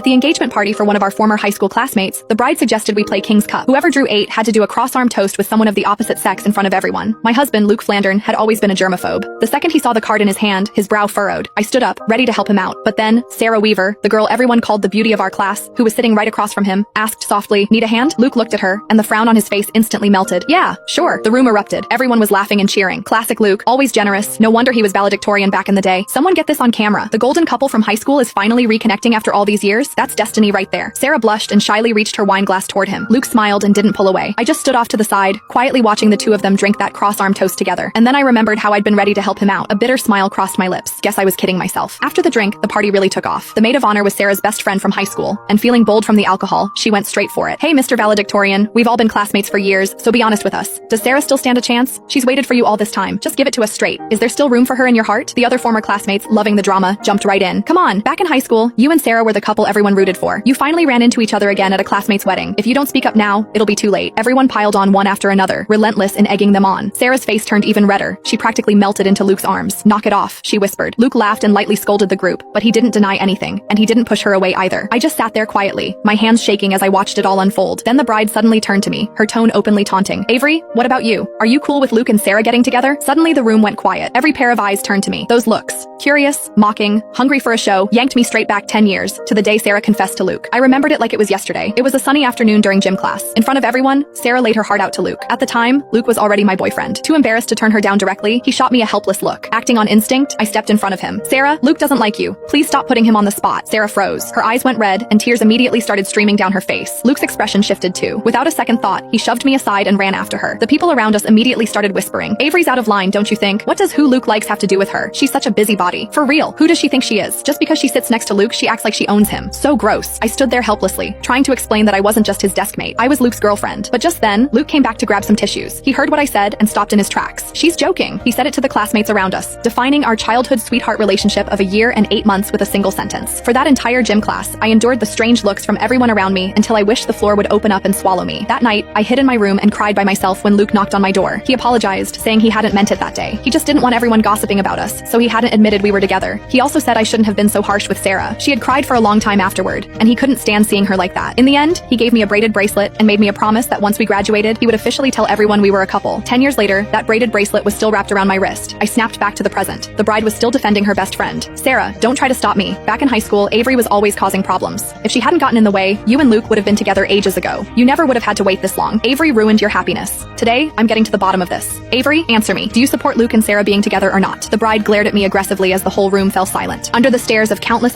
At the engagement party for one of our former high school classmates, the bride suggested we play King's Cup. Whoever drew 8 had to do a cross-arm toast with someone of the opposite sex in front of everyone. My husband, Luke Flandern, had always been a germaphobe. The second he saw the card in his hand, his brow furrowed. I stood up, ready to help him out. But then, Sarah Weaver, the girl everyone called the beauty of our class, who was sitting right across from him, asked softly, "Need a hand?" Luke looked at her, and the frown on his face instantly melted. "Yeah, sure." The room erupted. Everyone was laughing and cheering. Classic Luke, always generous. No wonder he was valedictorian back in the day. Someone get this on camera. The golden couple from high school is finally reconnecting after all these years. That's destiny right there. Sarah blushed and shyly reached her wine glass toward him. Luke smiled and didn't pull away. I just stood off to the side, quietly watching the two of them drink that cross-arm toast together. And then I remembered how I'd been ready to help him out. A bitter smile crossed my lips. Guess I was kidding myself. After the drink, the party really took off. The maid of honor was Sarah's best friend from high school, and feeling bold from the alcohol, she went straight for it. "Hey, Mr. Valedictorian, we've all been classmates for years, so be honest with us. Does Sarah still stand a chance? She's waited for you all this time. Just give it to us straight. Is there still room for her in your heart?" The other former classmates, loving the drama, jumped right in. "Come on, back in high school, you and Sarah were the couple everyone rooted for. You finally ran into each other again at a classmate's wedding. If you don't speak up now, it'll be too late." Everyone piled on one after another, relentless in egging them on. Sarah's face turned even redder. She practically melted into Luke's arms. "Knock it off," she whispered. Luke laughed and lightly scolded the group, but he didn't deny anything, and he didn't push her away either. I just sat there quietly, my hands shaking as I watched it all unfold. Then the bride suddenly turned to me, her tone openly taunting. "Avery, what about you? Are you cool with Luke and Sarah getting together?" Suddenly the room went quiet. Every pair of eyes turned to me. Those looks, curious, mocking, hungry for a show, yanked me straight back 10 years, to the day Sarah confessed to Luke. I remembered it like it was yesterday. It was a sunny afternoon during gym class. In front of everyone, Sarah laid her heart out to Luke. At the time, Luke was already my boyfriend. Too embarrassed to turn her down directly, he shot me a helpless look. Acting on instinct, I stepped in front of him. "Sarah, Luke doesn't like you. Please stop putting him on the spot." Sarah froze. Her eyes went red, and tears immediately started streaming down her face. Luke's expression shifted too. Without a second thought, he shoved me aside and ran after her. The people around us immediately started whispering, "Avery's out of line, don't you think? What does who Luke likes have to do with her? She's such a busybody. For real, who does she think she is? Just because she sits next to Luke, she acts like she owns him." So gross. I stood there helplessly, trying to explain that I wasn't just his desk mate. I was Luke's girlfriend. But just then, Luke came back to grab some tissues. He heard what I said and stopped in his tracks. "She's joking," he said it to the classmates around us, defining our childhood sweetheart relationship of a year and 8 months with a single sentence. For that entire gym class, I endured the strange looks from everyone around me until I wished the floor would open up and swallow me. That night, I hid in my room and cried by myself when Luke knocked on my door. He apologized, saying he hadn't meant it that day. He just didn't want everyone gossiping about us, so he hadn't admitted we were together. He also said I shouldn't have been so harsh with Sarah. She had cried for a long time afterward, and he couldn't stand seeing her like that. In the end, he gave me a braided bracelet and made me a promise that once we graduated, he would officially tell everyone we were a couple. 10 years later, that braided bracelet was still wrapped around my wrist. I snapped back to the present. The bride was still defending her best friend. "Sarah, don't try to stop me. Back in high school, Avery was always causing problems. If she hadn't gotten in the way, you and Luke would have been together ages ago. You never would have had to wait this long. Avery ruined your happiness. Today, I'm getting to the bottom of this. Avery, answer me. Do you support Luke and Sarah being together or not?" The bride glared at me aggressively as the whole room fell silent. Under the stares of countless